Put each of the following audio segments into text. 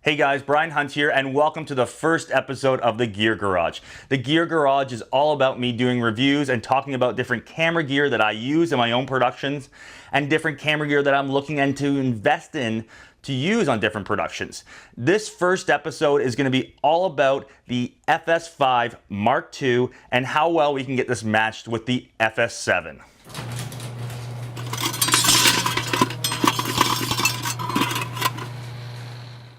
Hey guys, Brian Hunt here, and welcome to the first episode of the Gear Garage. The Gear Garage is all about me doing reviews and talking about different camera gear that I use in my own productions and different camera gear that I'm looking to invest in to use on different productions. This first episode is going to be all about the FS5 Mark II and how well we can get this matched with the FS7.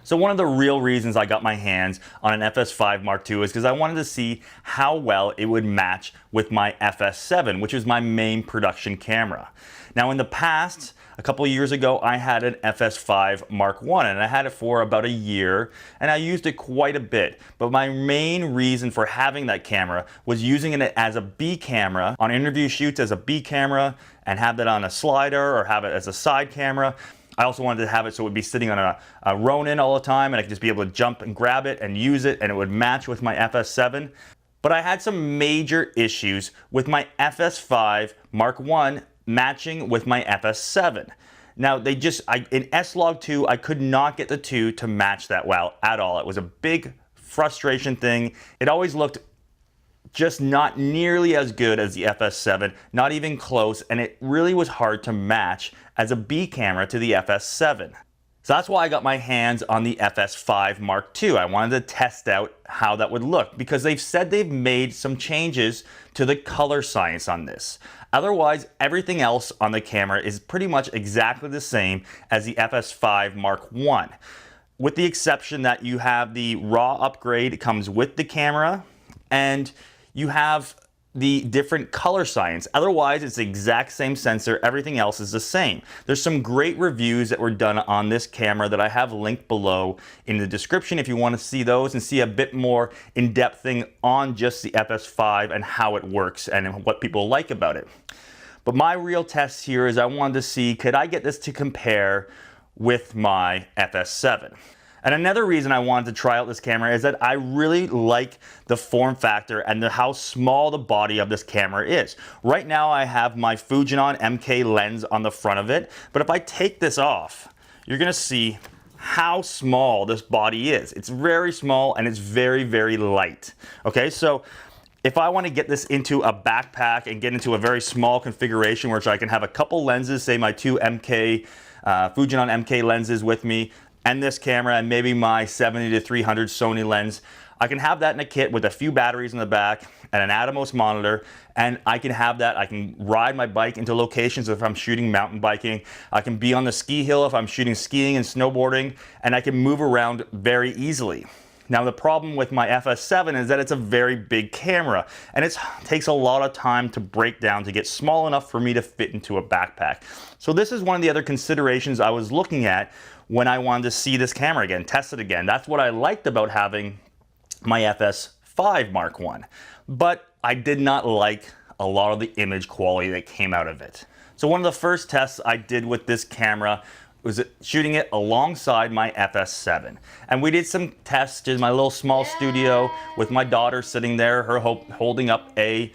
So one of the real reasons I got my hands on an FS5 Mark II is because I wanted to see how well it would match with my FS7, which is my main production camera. Now in the past, a couple of years ago, I had an FS5 Mark I, and I had it for about a year, and I used it quite a bit. But my main reason for having that camera was using it as a B camera, on interview shoots as a B camera, and have that on a slider or have it as a side camera. I also wanted to have it so it would be sitting on a Ronin all the time, and I could just be able to jump and grab it and use it, and it would match with my FS7. But I had some major issues with my FS5 Mark I matching with my FS7. Now, in S-Log2, I could not get the two to match that well at all. It was a big frustration thing. It always looked just not nearly as good as the FS7, not even close, and it really was hard to match as a B camera to the FS7. So that's why I got my hands on the FS5 Mark II. I wanted to test out how that would look because they've said they've made some changes to the color science on this. Otherwise, everything else on the camera is pretty much exactly the same as the FS5 Mark I, with the exception that you have the RAW upgrade. It comes with the camera, and you have the different color science. Otherwise, it's the exact same sensor. Everything else is the same. There's some great reviews that were done on this camera that I have linked below in the description if you want to see those and see a bit more in-depth thing on just the FS5 and how it works and what people like about it. But my real test here is I wanted to see, could I get this to compare with my FS7? And another reason I wanted to try out this camera is that I really like the form factor and how small the body of this camera is. Right now I have my Fujinon MK lens on the front of it, but if I take this off, you're gonna see how small this body is. It's very small and it's very, very light. Okay, so if I want to get this into a backpack and get into a very small configuration where I can have a couple lenses, say my two Fujinon MK lenses with me, and this camera, and maybe my 70-300 Sony lens, I can have that in a kit with a few batteries in the back and an Atomos monitor, and I can have that. I can ride my bike into locations if I'm shooting mountain biking. I can be on the ski hill if I'm shooting skiing and snowboarding, and I can move around very easily. Now the problem with my FS7 is that it's a very big camera, and it takes a lot of time to break down to get small enough for me to fit into a backpack. So this is one of the other considerations I was looking at when I wanted to see this camera again, test it again. That's what I liked about having my FS5 Mark I. But I did not like a lot of the image quality that came out of it. So one of the first tests I did with this camera was shooting it alongside my FS7. And we did some tests in my little small studio with my daughter sitting there, her holding up a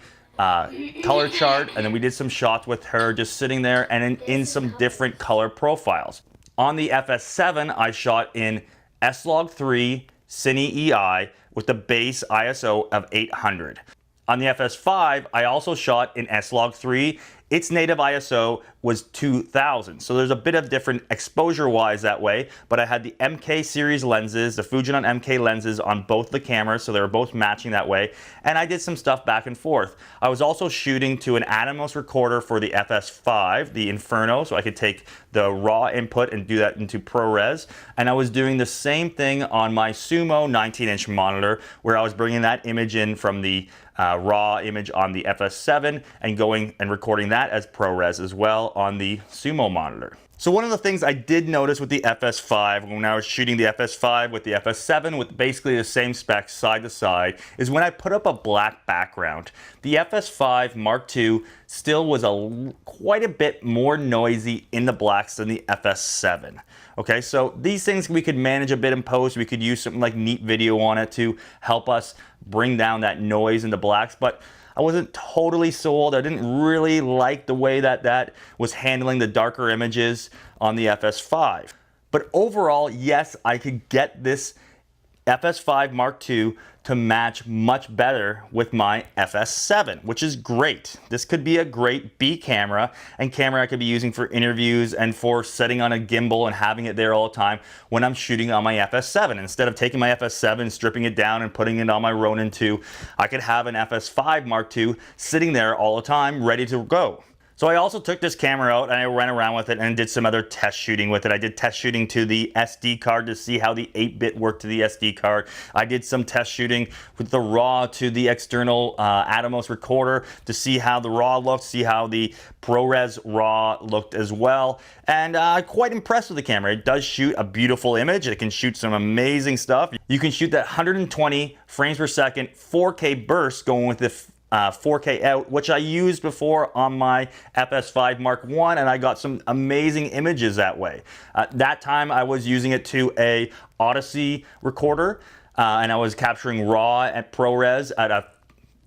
color chart, and then we did some shots with her just sitting there and in some different color profiles. On the FS7, I shot in S-Log3 Cine EI with the base ISO of 800. On the FS5, I also shot in S-Log3. Its native ISO was 2000. So there's a bit of different exposure-wise that way, but I had the MK series lenses, the Fujinon MK lenses on both the cameras, so they were both matching that way, and I did some stuff back and forth. I was also shooting to an Atomos recorder for the FS5, the Inferno, so I could take the raw input and do that into ProRes, and I was doing the same thing on my Sumo 19-inch monitor, where I was bringing that image in from the raw image on the FS7 and going and recording that as ProRes as well on the Sumo monitor. So one of the things I did notice with the FS5 when I was shooting the FS5 with the FS7 with basically the same specs side to side is when I put up a black background, the FS5 Mark II still was quite a bit more noisy in the blacks than the FS7. Okay, so these things we could manage a bit in post. We could use something like Neat Video on it to help us bring down that noise in the blacks, but I wasn't totally sold. I didn't really like the way that was handling the darker images on the FS5. But But overall, yes, I could get this FS5 Mark II to match much better with my FS7, which is great. This could be a great B camera and camera I could be using for interviews and for setting on a gimbal and having it there all the time when I'm shooting on my FS7. Instead of taking my FS7, stripping it down and putting it on my Ronin 2, I could have an FS5 Mark II sitting there all the time ready to go. So I also took this camera out and I ran around with it and did some other test shooting with it. I did test shooting to the SD card to see how the 8-bit worked to the SD card. I did some test shooting with the RAW to the external Atomos recorder to see how the RAW looked, see how the ProRes RAW looked as well. And quite impressed with the camera. It does shoot a beautiful image. It can shoot some amazing stuff. You can shoot that 120 frames per second 4K burst going with the 4K out, which I used before on my FS5 Mark I, and I got some amazing images that way. That time I was using it to a Odyssey recorder, and I was capturing RAW at ProRes at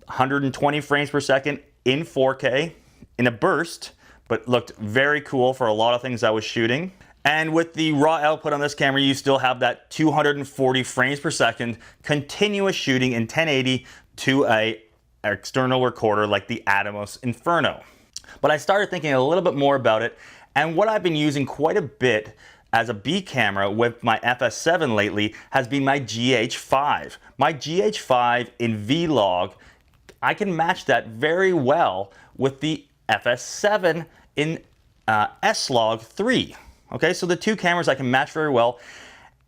120 frames per second in 4K in a burst, but looked very cool for a lot of things I was shooting. And with the RAW output on this camera, you still have that 240 frames per second continuous shooting in 1080 to a external recorder like the Atomos Inferno. But I started thinking a little bit more about it, and what I've been using quite a bit as a B camera with my FS7 lately has been my GH5. My GH5 in Vlog, I can match that very well with the FS7 in S-Log 3. Okay, so the two cameras I can match very well.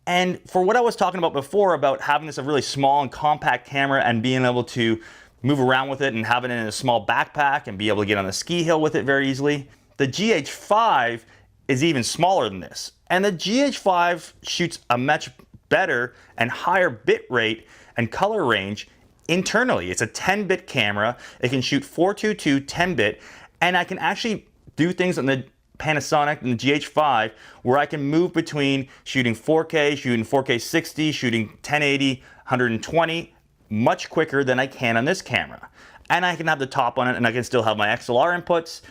And for what I was talking about before about having this a really small and compact camera and being able to move around with it and have it in a small backpack and be able to get on the ski hill with it very easily, the GH5 is even smaller than this. And the GH5 shoots a much better and higher bit rate and color range internally. It's a 10-bit camera. It can shoot 422 10-bit, and I can actually do things on the Panasonic and the GH5 where I can move between shooting 4K, shooting 4K 60, shooting 1080, 120, much quicker than I can on this camera. And I can have the top on it, and I can still have my XLR inputs.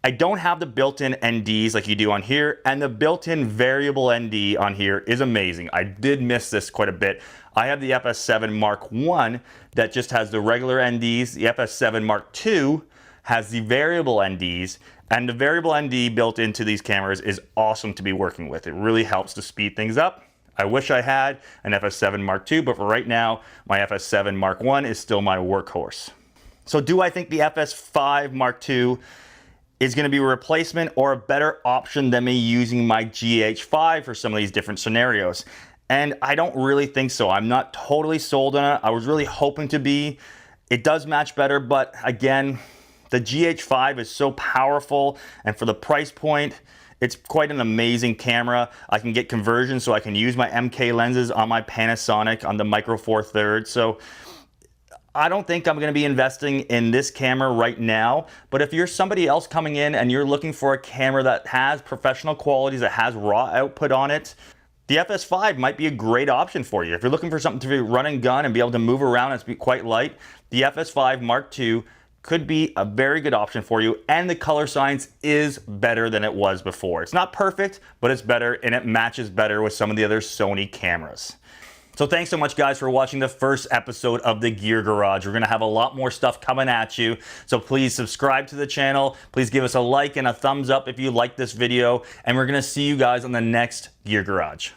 I don't have the built-in NDs like you do on here, and the built-in variable ND on here is amazing. I did miss this quite a bit. I have the FS7 Mark I that just has the regular NDs. The FS7 Mark II has the variable NDs, and the variable ND built into these cameras is awesome to be working with. It really helps to speed things up. I wish I had an FS7 Mark II, but for right now, my FS7 Mark I is still my workhorse. So do I think the FS5 Mark II is going to be a replacement or a better option than me using my GH5 for some of these different scenarios? And I don't really think so. I'm not totally sold on it. I was really hoping to be. It does match better, but again, the GH5 is so powerful, and for the price point, it's quite an amazing camera. I can get conversion so I can use my MK lenses on my Panasonic on the Micro Four Thirds. So I don't think I'm going to be investing in this camera right now, but if you're somebody else coming in and you're looking for a camera that has professional qualities, that has RAW output on it, the FS5 might be a great option for you. If you're looking for something to run and gun and be able to move around and be quite light, the FS5 Mark II could be a very good option for you, and the color science is better than it was before. It's not perfect, but it's better, and it matches better with some of the other Sony cameras. So thanks so much, guys, for watching the first episode of the Gear Garage. We're gonna have a lot more stuff coming at you, so please subscribe to the channel. Please give us a like and a thumbs up if you like this video, and we're gonna see you guys on the next Gear Garage.